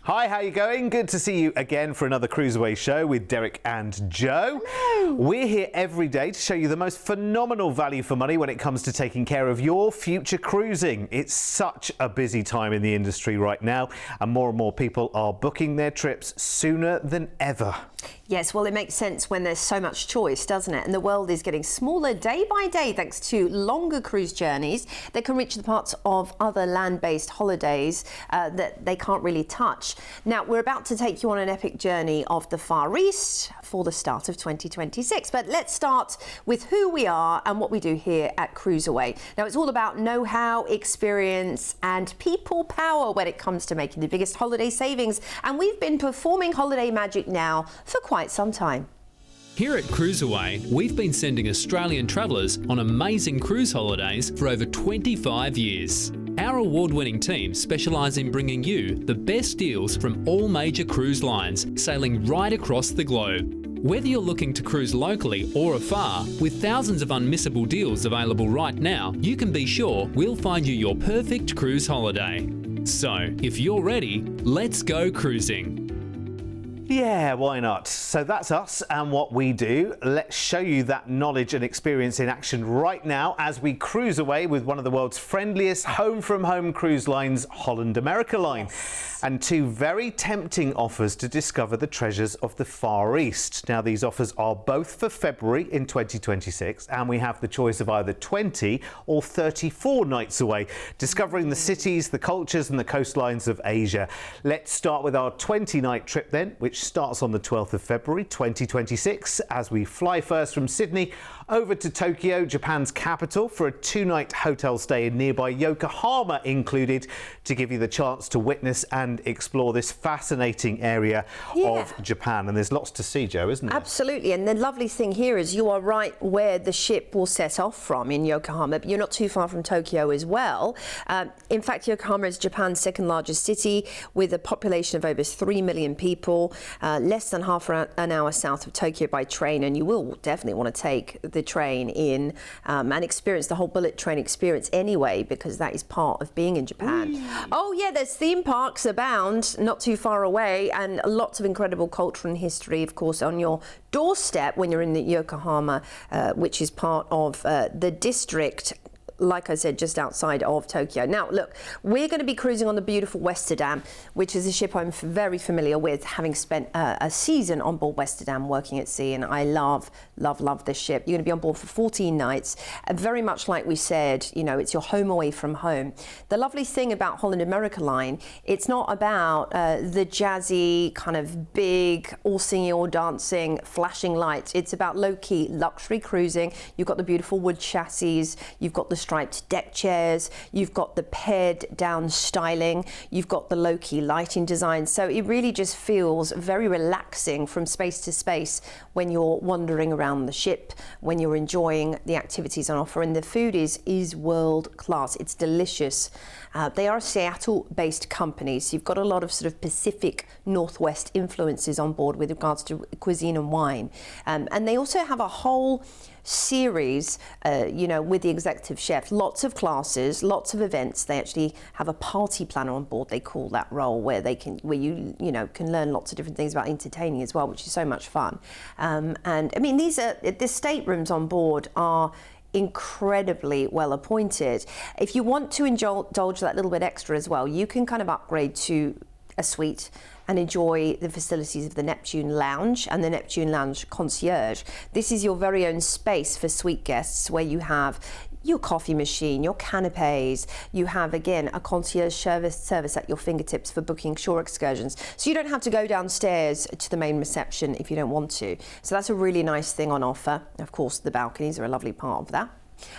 Hi, how you going? Good to see you again for another CruiseAway show with Derek and Joe. Hello. We're here every day to show you the most phenomenal value for money when it comes to taking care of your future cruising. It's such a busy time in the industry right now, and more people are booking their trips sooner than ever. Yes, well, it makes sense when there's so much choice, doesn't it? And the world is getting smaller day by day thanks to longer cruise journeys that can reach the parts of other land-based holidays that they can't really touch. Now, we're about to take you on an epic journey of the Far East for the start of 2026. But let's start with who we are and what we do here at CruiseAway. Now, it's all about know-how, experience and people power when it comes to making the biggest holiday savings. And we've been performing holiday magic now for quite some time. Here at CruiseAway, we've been sending Australian travellers on amazing cruise holidays for over 25 years. Our award-winning team specialise in bringing you the best deals from all major cruise lines, sailing right across the globe. Whether you're looking to cruise locally or afar, with thousands of unmissable deals available right now, you can be sure we'll find you your perfect cruise holiday. So, if you're ready, let's go cruising. Yeah, why not? So that's us and what we do. Let's show you that knowledge and experience in action right now as we cruise away with one of the world's friendliest home-from-home cruise lines, Holland America Line. And two very tempting offers to discover the treasures of the Far East. Now, these offers are both for February in 2026, and we have the choice of either 20 or 34 nights away, discovering the cities, the cultures and the coastlines of Asia. Let's start with our 20-night trip then, which starts on the 12th of February 2026 as we fly first from Sydney over to Tokyo, Japan's capital, for a 2-night hotel stay in nearby Yokohama included, to give you the chance to witness and explore this fascinating area of Japan. And there's lots to see, Joe, isn't there? Absolutely. And the lovely thing here is you are right where the ship will set off from in Yokohama, but you're not too far from Tokyo as well. In fact, Yokohama is Japan's second largest city with a population of over 3 million people, less than half an hour south of Tokyo by train. And you will definitely want to take the train in and experience the whole bullet train experience anyway, because that is part of being in Japan. Oh yeah, there's theme parks abound not too far away, and lots of incredible culture and history, of course, on your doorstep when you're in the Yokohama, which is part of the district, like I said, just outside of Tokyo. Now, look, we're going to be cruising on the beautiful Westerdam, which is a ship I'm very familiar with, having spent a season on board Westerdam working at sea, and I love this ship. You're going to be on board for 14 nights, very much like we said, you know, it's your home away from home. The lovely thing about Holland America Line, it's not about the jazzy, kind of big, all singing, all dancing, flashing lights. It's about low-key luxury cruising. You've got the beautiful wood chassis, you've got the striped deck chairs, you've got the pared down styling, you've got the low-key lighting design. So it really just feels very relaxing from space to space when you're wandering around the ship, when you're enjoying the activities on offer. And the food is world class. It's delicious. They are a Seattle-based company, so you've got a lot of sort of Pacific Northwest influences on board with regards to cuisine and wine. And they also have a whole series, you know, with the executive chef, lots of classes, lots of events. They actually have a party planner on board, they call that role, where you can learn lots of different things about entertaining as well, which is so much fun. And I mean, the staterooms on board are incredibly well appointed. If you want to indulge that little bit extra as well, you can kind of upgrade to a suite and enjoy the facilities of the Neptune Lounge and the Neptune Lounge Concierge. This is your very own space for suite guests, where you have your coffee machine, your canapes, you have again a concierge service at your fingertips for booking shore excursions. So you don't have to go downstairs to the main reception if you don't want to. So that's a really nice thing on offer. Of course, the balconies are a lovely part of that.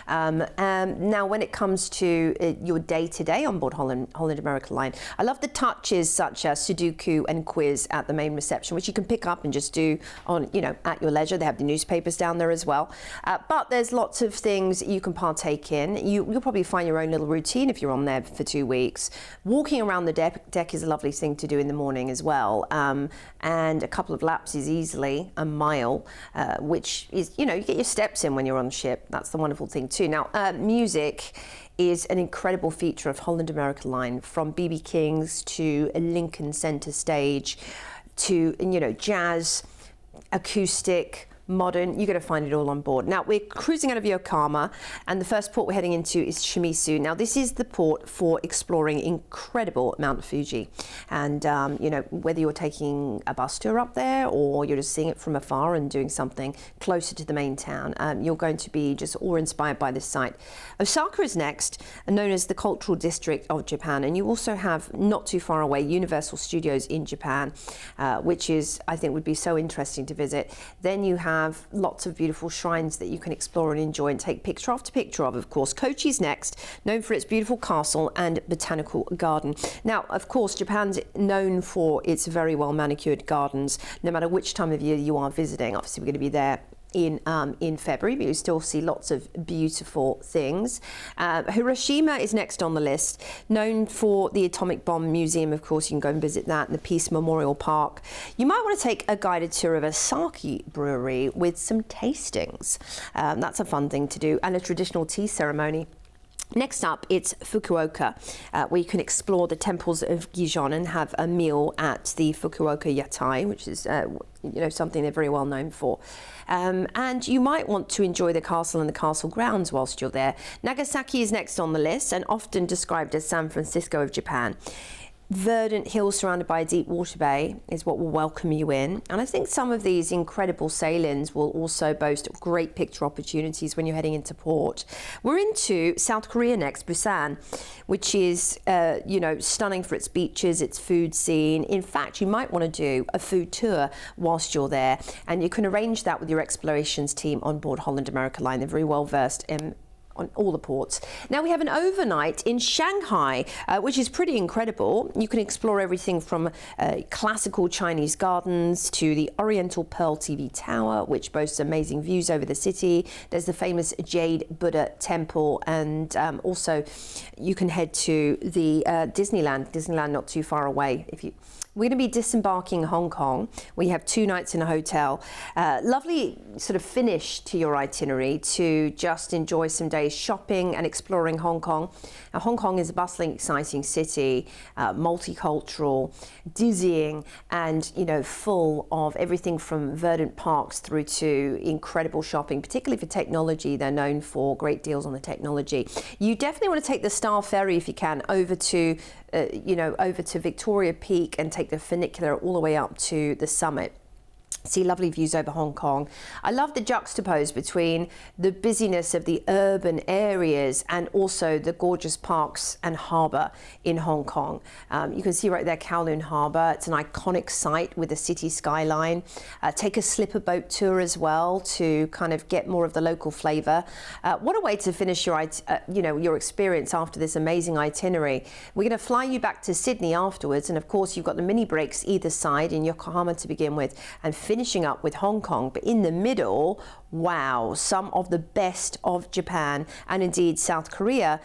Now, when it comes to your day-to-day on board Holland America Line, I love the touches such as Sudoku and quiz at the main reception, which you can pick up and just do on, at your leisure. They have the newspapers down there as well. But there's lots of things you can partake in. You'll probably find your own little routine if you're on there for 2 weeks. Walking around the deck is a lovely thing to do in the morning as well. And a couple of laps is easily a mile, which is, you get your steps in when you're on ship. That's the wonderful thing too. Now, music is an incredible feature of Holland America Line, from BB King's to a Lincoln Center stage to, you know, jazz, acoustic, modern. You're going to find it all on board. Now, we're cruising out of Yokohama, and the first port we're heading into is Shimizu. Now, this is the port for exploring incredible Mount Fuji. And, you know, whether you're taking a bus tour up there or you're just seeing it from afar and doing something closer to the main town, you're going to be just awe-inspired by this site. Osaka is next, known as the cultural district of Japan. And you also have, not too far away, Universal Studios in Japan, which is, I think, would be so interesting to visit. Then you have lots of beautiful shrines that you can explore and enjoy and take picture after picture of course. Kochi's next, known for its beautiful castle and botanical garden. Now, of course, Japan's known for its very well manicured gardens, no matter which time of year you are visiting. Obviously, we're going to be there in February, but you still see lots of beautiful things. Hiroshima is next on the list, known for the Atomic Bomb Museum. Of course, you can go and visit that, and the Peace Memorial Park. You might want to take a guided tour of a sake brewery with some tastings. That's a fun thing to do, and a traditional tea ceremony. Next up, it's Fukuoka, where you can explore the temples of Gijon and have a meal at the Fukuoka Yatai, which is you know, something they're very well known for. And you might want to enjoy the castle and the castle grounds whilst you're there. Nagasaki is next on the list, and often described as San Francisco of Japan. Verdant hills surrounded by a deep water bay is what will welcome you in. And I think some of these incredible sailings will also boast great picture opportunities when you're heading into port. We're into South Korea next, Busan, which is, you know, stunning for its beaches, its food scene. In fact, you might want to do a food tour whilst you're there, and you can arrange that with your explorations team on board Holland America Line. They're very well versed in on all the ports. Now we have an overnight in Shanghai, which is pretty incredible. You can explore everything from classical Chinese gardens to the Oriental Pearl TV Tower, which boasts amazing views over the city. There's the famous Jade Buddha Temple, and also you can head to the Disneyland not too far away. We're going to be disembarking in Hong Kong. We have 2 nights in a hotel. Lovely sort of finish to your itinerary to just enjoy some days shopping and exploring Hong Kong. Now, Hong Kong is a bustling, exciting city, multicultural, dizzying, and, you know, full of everything from verdant parks through to incredible shopping, particularly for technology. They're known for great deals on the technology. You definitely want to take the Star Ferry if you can over to over to Victoria Peak and take the funicular all the way up to the summit. See lovely views over Hong Kong. I love the juxtapose between the busyness of the urban areas and also the gorgeous parks and harbour in Hong Kong. You can see right there Kowloon Harbour. It's an iconic site with a city skyline. Take a slipper boat tour as well to kind of get more of the local flavour. What a way to finish your experience after this amazing itinerary. We're going to fly you back to Sydney afterwards, and of course you've got the mini breaks either side in Yokohama to begin with, and finishing up with Hong Kong. But in the middle, wow, some of the best of Japan and indeed South Korea.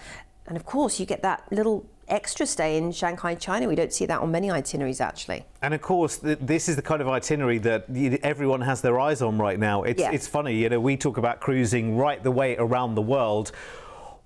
And of course, you get that little extra stay in Shanghai, China. We don't see that on many itineraries, actually. And of course, this is the kind of itinerary that everyone has their eyes on right now. It's funny, you know, we talk about cruising right the way around the world.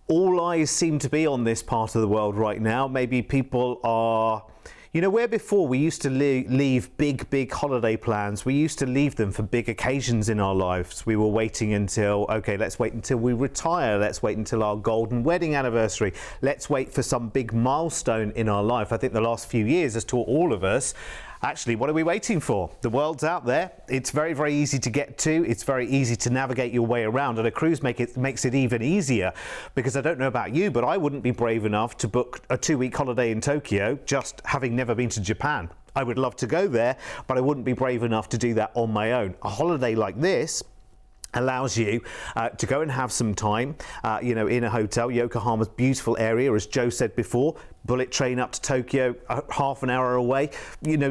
All eyes seem to be on this part of the world right now. Maybe people are... You know, where before we used to leave big holiday plans, we used to leave them for big occasions in our lives. We were waiting until, okay, let's wait until we retire. Let's wait until our golden wedding anniversary. Let's wait for some big milestone in our life. I think the last few years has taught all of us, actually, what are we waiting for? The world's out there. It's very easy to get to. It's very easy to navigate your way around. And a cruise makes it even easier, because I don't know about you, but I wouldn't be brave enough to book a 2-week holiday in Tokyo, just having never been to Japan. I would love to go there, but I wouldn't be brave enough to do that on my own. A holiday like this allows you to go and have some time, in a hotel. Yokohama's beautiful area, as Joe said before. bullet train up to Tokyo, half an hour away,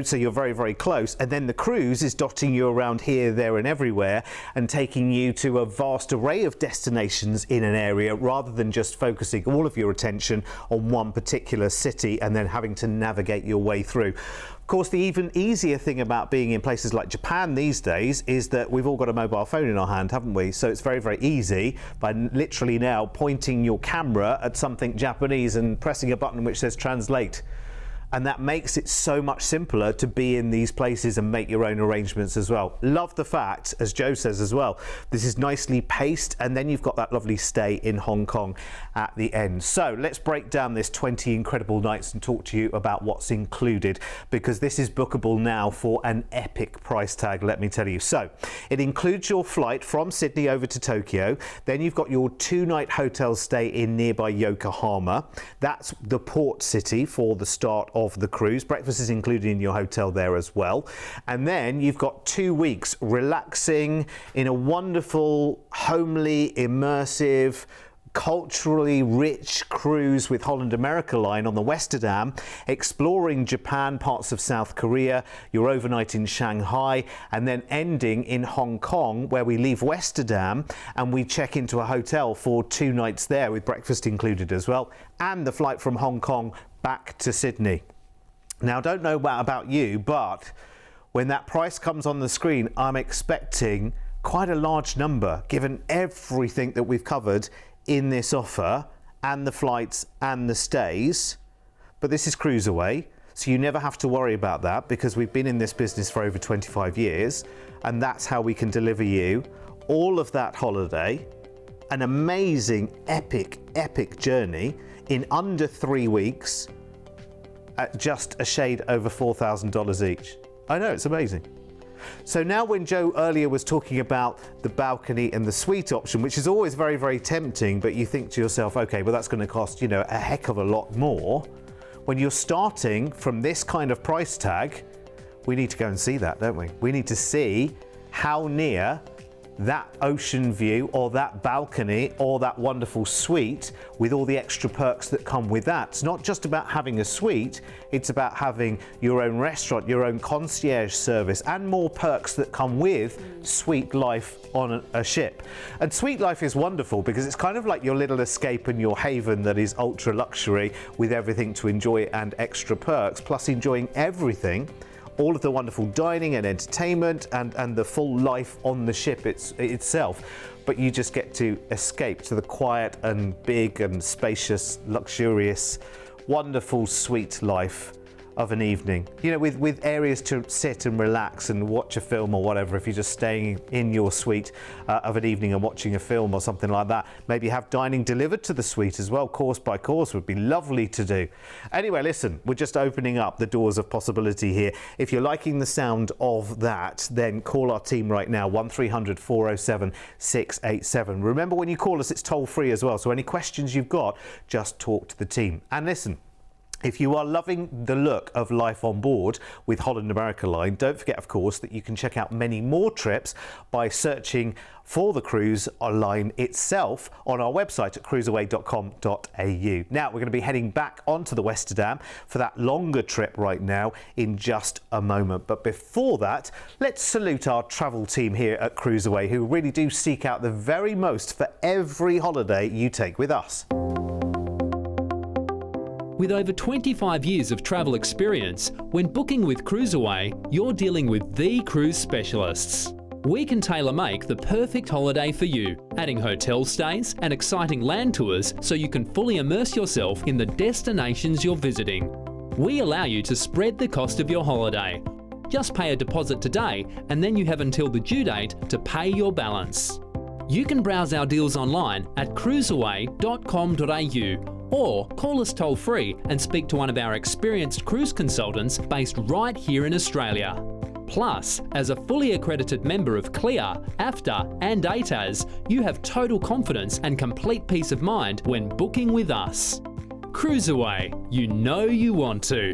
so you're very, very close. And then the cruise is dotting you around here, there and everywhere and taking you to a vast array of destinations in an area rather than just focusing all of your attention on one particular city and then having to navigate your way through. Of course, the even easier thing about being in places like Japan these days is that we've all got a mobile phone in our hand, haven't we? So it's very, very easy by literally now pointing your camera at something Japanese and pressing a button which says translate. And that makes it so much simpler to be in these places and make your own arrangements as well. Love the fact, as Joe says as well, this is nicely paced, and then you've got that lovely stay in Hong Kong at the end. So let's break down this 20 incredible nights and talk to you about what's included, because this is bookable now for an epic price tag, let me tell you. So it includes your flight from Sydney over to Tokyo. Then you've got your 2-night hotel stay in nearby Yokohama. That's the port city for the start of the cruise. Breakfast is included in your hotel there as well. And then you've got 2 weeks relaxing in a wonderful, homely, immersive, culturally rich cruise with Holland America Line on the Westerdam, exploring Japan, parts of South Korea, your overnight in Shanghai, and then ending in Hong Kong, where we leave Westerdam and we check into a hotel for 2 nights there with breakfast included as well, and the flight from Hong Kong back to Sydney. Now, I don't know about you, but when that price comes on the screen, I'm expecting quite a large number, given everything that we've covered in this offer, and the flights and the stays. But this is CruiseAway, so you never have to worry about that, because we've been in this business for over 25 years, and that's how we can deliver you all of that holiday, an amazing, epic journey in under 3 weeks, at just a shade over $4,000 each. I know, it's amazing. So now, when Joe earlier was talking about the balcony and the suite option, which is always very, very tempting, but you think to yourself, okay, well, that's going to cost, a heck of a lot more. When you're starting from this kind of price tag, we need to go and see that, don't we? We need to see how near that ocean view or that balcony or that wonderful suite with all the extra perks that come with that. It's not just about having a suite, it's about having your own restaurant, your own concierge service, and more perks that come with suite life on a ship. And suite life is wonderful because it's kind of like your little escape and your haven that is ultra luxury with everything to enjoy and extra perks, plus enjoying everything, all of the wonderful dining and entertainment and the full life on the ship itself. But you just get to escape to the quiet and big and spacious, luxurious, wonderful, sweet life of an evening. With areas to sit and relax and watch a film or whatever, if you're just staying in your suite of an evening and watching a film or something like that. Maybe have dining delivered to the suite as well, course by course, would be lovely to do. Anyway, listen, we're just opening up the doors of possibility here. If you're liking the sound of that, then call our team right now, 1300 407 687. Remember, when you call us, it's toll free as well, so any questions you've got, just talk to the team. And listen, if you are loving the look of life on board with Holland America Line, don't forget, of course, that you can check out many more trips by searching for the cruise line itself on our website at cruiseaway.com.au. Now, we're going to be heading back onto the Westerdam for that longer trip right now in just a moment. But before that, let's salute our travel team here at CruiseAway, who really do seek out the very most for every holiday you take with us. With over 25 years of travel experience, when booking with CruiseAway, you're dealing with the cruise specialists. We can tailor-make the perfect holiday for you, adding hotel stays and exciting land tours so you can fully immerse yourself in the destinations you're visiting. We allow you to spread the cost of your holiday. Just pay a deposit today, and then you have until the due date to pay your balance. You can browse our deals online at cruiseaway.com.au or call us toll free and speak to one of our experienced cruise consultants based right here in Australia. Plus, as a fully accredited member of CLIA, AFTA and ATAS, you have total confidence and complete peace of mind when booking with us. CruiseAway, you know you want to.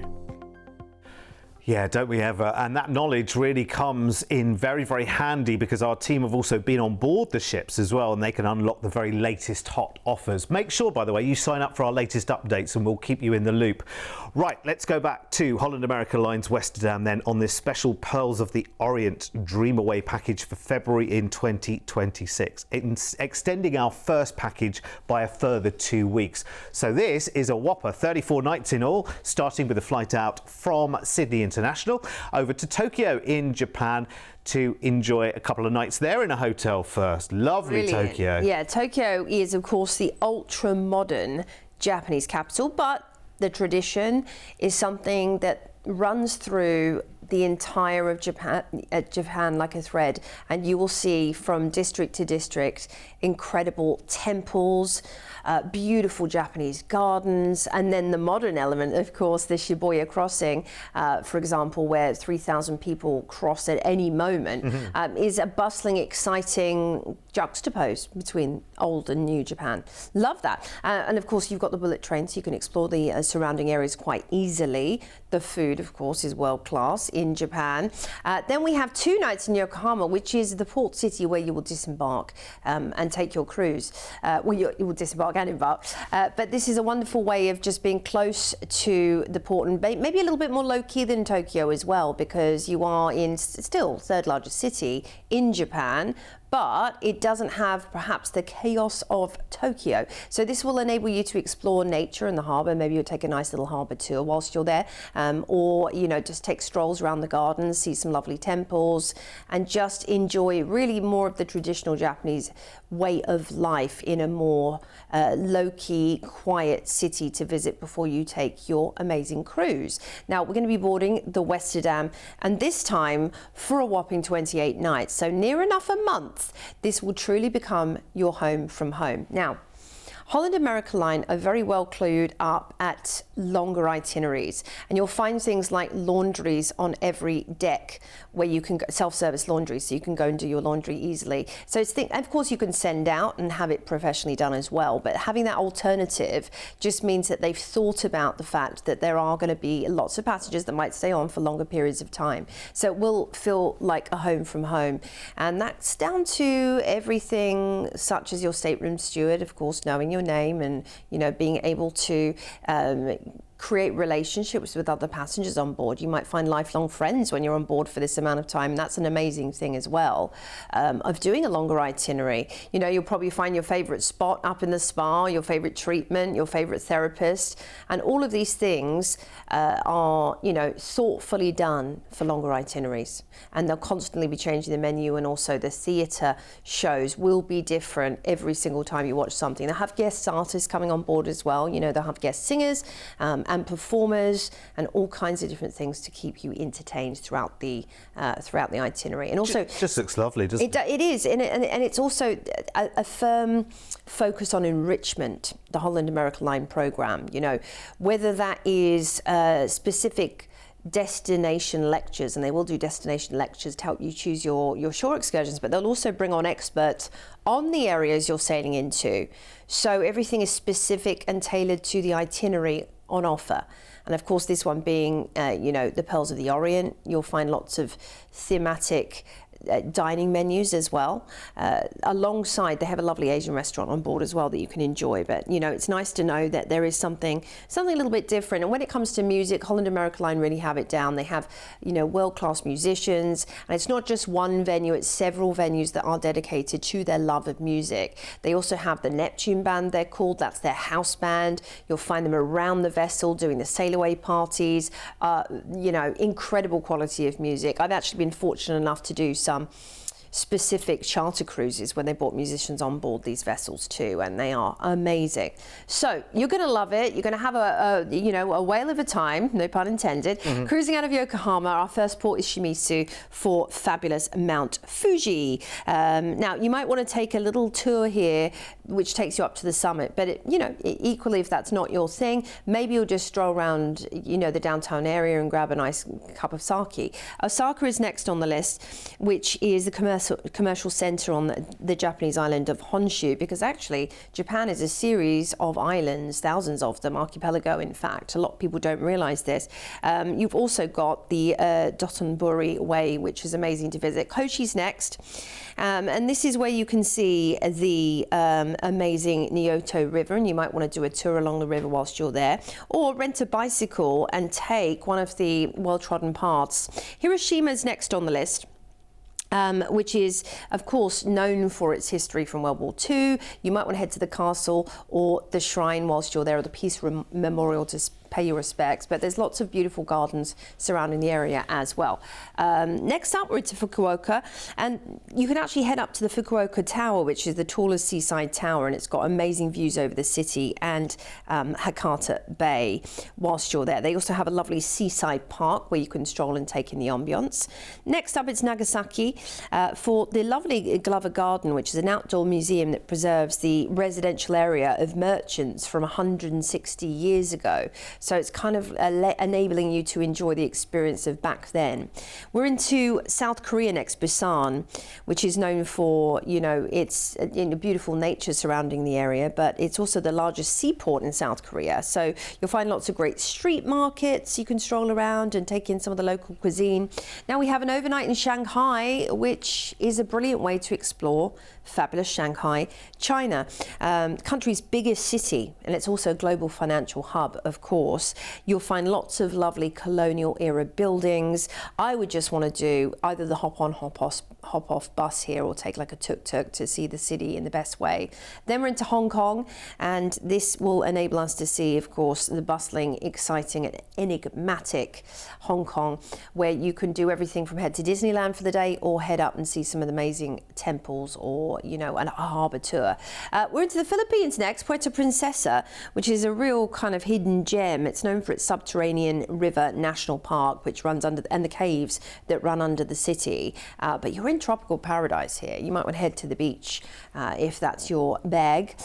Yeah, don't we ever? And that knowledge really comes in very, very handy because our team have also been on board the ships as well, and they can unlock the very latest hot offers. Make sure, by the way, you sign up for our latest updates and we'll keep you in the loop. Right, let's go back to Holland America Line's Westerdam then on this special Pearls of the Orient Dream Away package for February in 2026. It's extending our first package by a further 2 weeks. So this is a whopper, 34 nights in all, starting with a flight out from Sydney International over to Tokyo in Japan to enjoy a couple of nights there in a hotel first. Lovely. Brilliant. Tokyo. Yeah, Tokyo is of course the ultra modern Japanese capital, but the tradition is something that runs through the entire of Japan like a thread, and you will see from district to district incredible temples, beautiful Japanese gardens, and then the modern element, of course, the Shibuya crossing, for example, where 3,000 people cross at any moment, is a bustling, exciting juxtapose between old and new Japan. Love that. And of course, you've got the bullet train, so you can explore the surrounding areas quite easily. The food, of course, is world class in Japan. Then we have 2 nights in Yokohama, which is the port city where you will disembark and take your cruise. Well, you will disembark and embark. But this is a wonderful way of just being close to the port, and maybe a little bit more low-key than Tokyo as well, because you are in still 3rd largest city in Japan, but it doesn't have perhaps the chaos of Tokyo. So this will enable you to explore nature in the harbour. Maybe you'll take a nice little harbour tour whilst you're there, or just take strolls around the gardens, see some lovely temples, and just enjoy really more of the traditional Japanese way of life in a more low-key, quiet city to visit before you take your amazing cruise. Now, we're going to be boarding the Westerdam, and this time for a whopping 28 nights, so near enough a month. This will truly become your home from home. Now, Holland America Line are very well clued up at longer itineraries, and you'll find things like laundries on every deck where you can self-service laundry, so you can go and do your laundry easily. So of course you can send out and have it professionally done as well, but having that alternative just means that they've thought about the fact that there are going to be lots of passengers that might stay on for longer periods of time. So it will feel like a home from home, and that's down to everything such as your stateroom steward, of course, knowing your name and being able to create relationships with other passengers on board. You might find lifelong friends when you're on board for this amount of time. That's an amazing thing as well, of doing a longer itinerary. You'll probably find your favorite spot up in the spa, your favorite treatment, your favorite therapist, and all of these things are thoughtfully done for longer itineraries, and they'll constantly be changing the menu, and also the theatre shows will be different every single time you watch something. They'll have guest artists coming on board as well. They'll have guest singers and performers and all kinds of different things to keep you entertained throughout the itinerary. And also, just looks lovely, doesn't it? It is, and it's also a firm focus on enrichment. The Holland America Line program, whether that is specific destination lectures, and they will do destination lectures to help you choose your shore excursions, but they'll also bring on experts on the areas you're sailing into. So everything is specific and tailored to the itinerary on offer. And of course, this one being, the Pearls of the Orient, you'll find lots of thematic dining menus as well. Alongside, they have a lovely Asian restaurant on board as well that you can enjoy. But it's nice to know that there is something a little bit different. And when it comes to music, Holland America Line really have it down. They have world-class musicians, and it's not just one venue; it's several venues that are dedicated to their love of music. They also have the Neptune Band, they're called. That's their house band. You'll find them around the vessel doing the sail away parties. Incredible quality of music. I've actually been fortunate enough to do some specific charter cruises when they brought musicians on board these vessels too, and they are amazing. So you're going to love it. You're going to have a whale of a time, no pun intended. Cruising out of Yokohama, our first port is Shimizu for fabulous Mount Fuji. Now you might want to take a little tour here which takes you up to the summit, but equally, if that's not your thing, maybe you'll just stroll around the downtown area and grab a nice cup of sake. Osaka is next on the list, which is the commercial commercial centre on the Japanese island of Honshu, because actually Japan is a series of islands, thousands of them, archipelago in fact. A lot of people don't realise this. You've also got the Dotonbori Way, which is amazing to visit. Koshi's next, and this is where you can see the amazing Nyoto River, and you might want to do a tour along the river whilst you're there, or rent a bicycle and take one of the well-trodden paths. Hiroshima's next on the list. Which is, of course, known for its history from World War II. You might want to head to the castle or the shrine whilst you're there, or the Peace Memorial to pay your respects, but there's lots of beautiful gardens surrounding the area as well. Next up, we're to Fukuoka, and you can actually head up to the Fukuoka Tower, which is the tallest seaside tower, and it's got amazing views over the city and Hakata Bay whilst you're there. They also have a lovely seaside park where you can stroll and take in the ambience. Next up, it's Nagasaki for the lovely Glover Garden, which is an outdoor museum that preserves the residential area of merchants from 160 years ago. So it's kind of enabling you to enjoy the experience of back then. We're into South Korea next, Busan, which is known for, its beautiful nature surrounding the area, but it's also the largest seaport in South Korea. So you'll find lots of great street markets. You can stroll around and take in some of the local cuisine. Now we have an overnight in Shanghai, which is a brilliant way to explore fabulous Shanghai, China, country's biggest city, and it's also a global financial hub, of course. You'll find lots of lovely colonial era buildings. I would just want to do either the hop-on, hop-off bus here, or take like a tuk-tuk to see the city in the best way. Then we're into Hong Kong, and this will enable us to see, of course, the bustling, exciting and enigmatic Hong Kong, where you can do everything from head to Disneyland for the day or head up and see some of the amazing temples, or a harbour tour. We're into the Philippines next, Puerto Princesa, which is a real kind of hidden gem. It's known for its subterranean river national park, which runs under, and the caves that run under the city. But you're in tropical paradise here. You might want to head to the beach if that's your bag.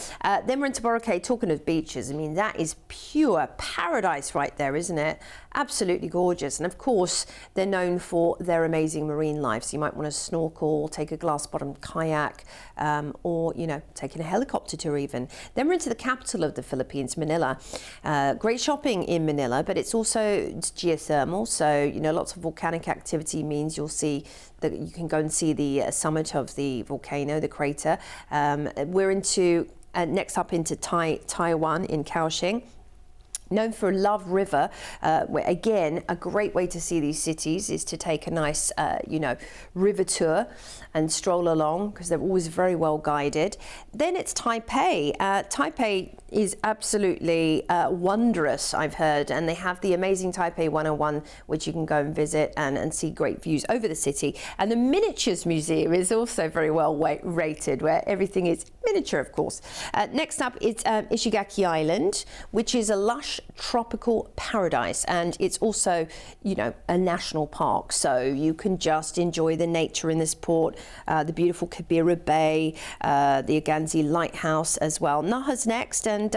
Then we're into Boracay. Talking of beaches, I mean, that is pure paradise right there, isn't it? Absolutely gorgeous. And of course, they're known for their amazing marine life. So you might want to snorkel, take a glass-bottom kayak, or, taking a helicopter tour even. Then we're into the capital of the Philippines, Manila. Great shopping in Manila, but it's also geothermal. So, lots of volcanic activity means you'll see that you can go and see the summit of the volcano, the crater. We're into, next up into Taiwan in Kaohsiung. Known for Love River, where again, a great way to see these cities is to take a nice, river tour and stroll along, because they're always very well guided. Then it's Taipei. Taipei is absolutely wondrous, I've heard, and they have the amazing Taipei 101, which you can go and visit and see great views over the city. And the Miniatures Museum is also very well rated, where everything is miniature, of course. Next up, it's Ishigaki Island, which is a lush tropical paradise, and it's also, a national park, so you can just enjoy the nature in this port, the beautiful Kibera Bay, the Aganzi Lighthouse as well. Naha's next, and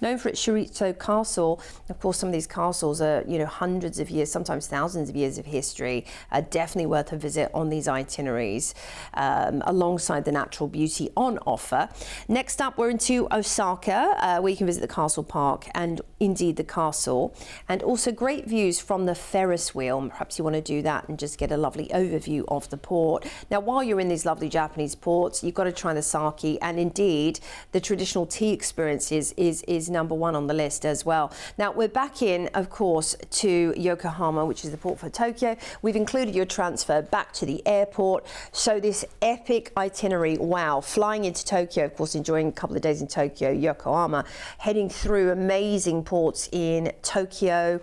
known for its Shirito Castle. Of course, some of these castles are, hundreds of years, sometimes thousands of years of history. Definitely worth a visit on these itineraries, alongside the natural beauty on offer. Next up, we're into Osaka, where you can visit the castle park and indeed the castle, and also great views from the Ferris wheel. Perhaps you want to do that and just get a lovely overview of the port. Now, while you're in these lovely Japanese ports, you've got to try the sake, and indeed the traditional tea experience is number one on the list as well. Now, we're back in, of course, to Yokohama, which is the port for Tokyo. We've included your transfer back to the airport. So this epic itinerary, wow, flying into Tokyo, of course, enjoying a couple of days in Tokyo, Yokohama, heading through amazing ports in Tokyo,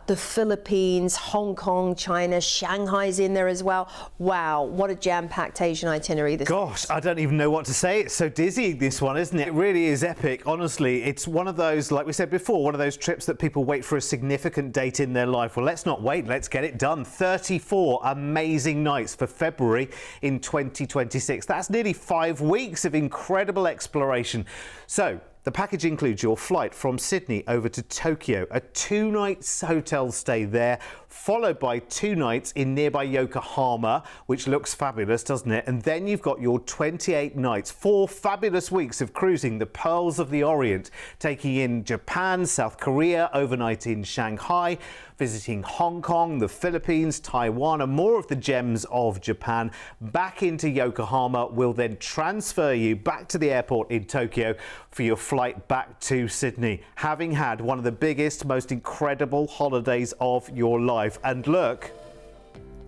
the Philippines, Hong Kong, China, Shanghai's in there as well. Wow, what a jam-packed Asian itinerary. Gosh, I don't even know what to say. It's so dizzy, this one, isn't it? It really is epic, honestly. It's one of those, like we said before, one of those trips that people wait for a significant date in their life. Well, let's not wait, let's get it done. 34 amazing nights for February in 2026. That's nearly 5 weeks of incredible exploration. So, The package includes your flight from Sydney over to Tokyo, a 2-night hotel stay there, followed by 2 nights in nearby Yokohama, which looks fabulous, doesn't it? And then you've got your 28 nights, 4 fabulous weeks of cruising the Pearls of the Orient, taking in Japan, South Korea, overnight in Shanghai, visiting Hong Kong, the Philippines, Taiwan, and more of the gems of Japan. Back into Yokohama, will then transfer you back to the airport in Tokyo for your flight back to Sydney, having had one of the biggest, most incredible holidays of your life. And look,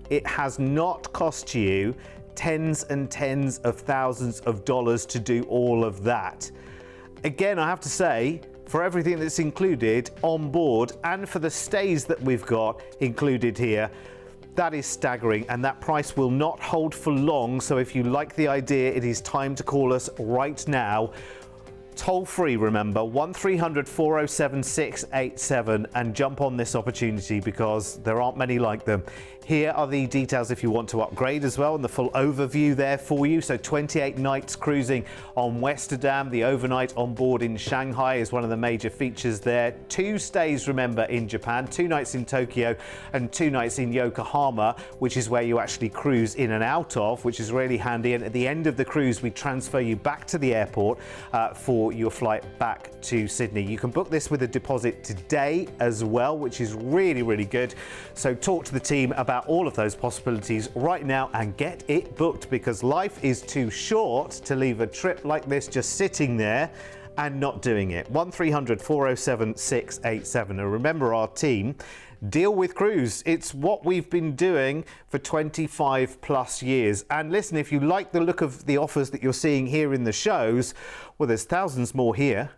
it has not cost you tens and tens of thousands of dollars to do all of that. Again, I have to say, for everything that's included on board and for the stays that we've got included here, that is staggering, and that price will not hold for long. So if you like the idea, it is time to call us right now. Toll free, remember, 1300 407 687, and jump on this opportunity because there aren't many like them. Here are the details if you want to upgrade as well, and the full overview there for you. So 28 nights cruising on Westerdam. The overnight on board in Shanghai is one of the major features there. 2 stays, remember, in Japan, 2 nights in Tokyo and 2 nights in Yokohama, which is where you actually cruise in and out of, which is really handy. And at the end of the cruise, we transfer you back to the airport for your flight back to Sydney. You can book this with a deposit today as well, which is really, really good. So talk to the team about all of those possibilities right now and get it booked, because life is too short to leave a trip like this just sitting there and not doing it. 1300 407 687. And remember our team, deal with cruise. It's what we've been doing for 25 plus years. And listen, if you like the look of the offers that you're seeing here in the shows, well, there's thousands more here.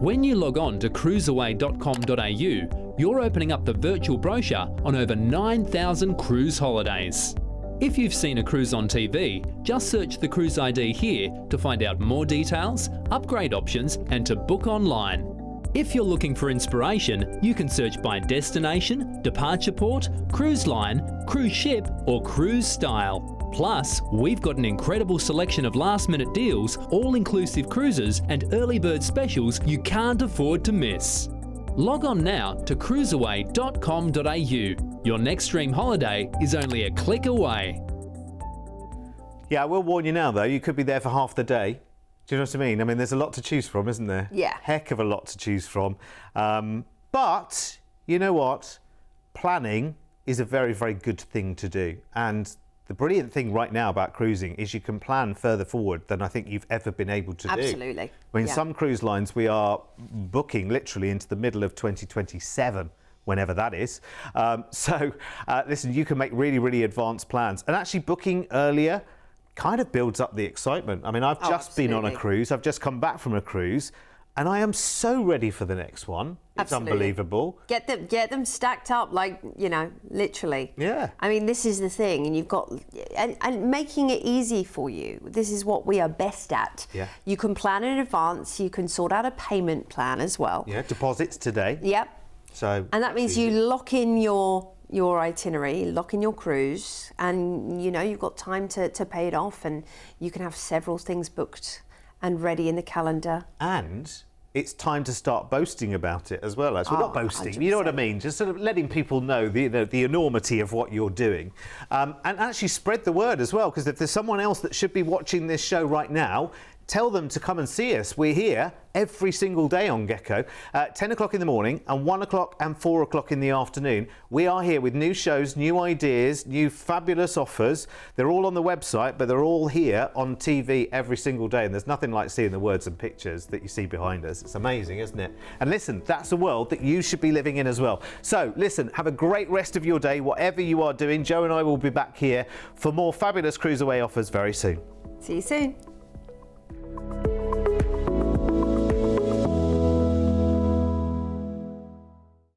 When you log on to cruiseaway.com.au, you're opening up the virtual brochure on over 9,000 cruise holidays. If you've seen a cruise on TV, just search the cruise ID here to find out more details, upgrade options, and to book online. If you're looking for inspiration, you can search by destination, departure port, cruise line, cruise ship, or cruise style. Plus, we've got an incredible selection of last-minute deals, all-inclusive cruises, and early bird specials you can't afford to miss. Log on now to cruiseaway.com.au. Your next dream holiday is only a click away. Yeah, I will warn you now, though, you could be there for half the day. Do you know what I mean? I mean, there's a lot to choose from, isn't there? Yeah. Heck of a lot to choose from. But you know what? Planning is a very, very good thing to do. And the brilliant thing right now about cruising is you can plan further forward than I think you've ever been able to do. Absolutely. I mean, some cruise lines we are booking literally into the middle of 2027. Whenever that is. Listen, you can make really, really advanced plans. And actually booking earlier kind of builds up the excitement. I mean, I've just been on a cruise. I've just come back from a cruise, and I am so ready for the next one. It's unbelievable. Get them stacked up, like, you know, literally. Yeah. I mean, this is the thing, and you've got and making it easy for you. This is what we are best at. Yeah. You can plan in advance. You can sort out a payment plan as well. Yeah. Deposits today. Yep. And that means you lock in your itinerary, lock in your cruise, and you know you've got time to pay it off, and you can have several things booked and ready in the calendar. And it's time to start boasting about it as well. Well, not boasting, 100%. You know what I mean? Just sort of letting people know the enormity of what you're doing. And actually spread the word as well, because if there's someone else that should be watching this show right now, tell them to come and see us. We're here every single day on Gecko, 10 o'clock in the morning and 1 o'clock and 4 o'clock in the afternoon. We are here with new shows, new ideas, new fabulous offers. They're all on the website, but they're all here on TV every single day. And there's nothing like seeing the words and pictures that you see behind us. It's amazing, isn't it? And listen, that's a world that you should be living in as well. So listen, have a great rest of your day, whatever you are doing. Joe and I will be back here for more fabulous CruiseAway offers very soon. See you soon.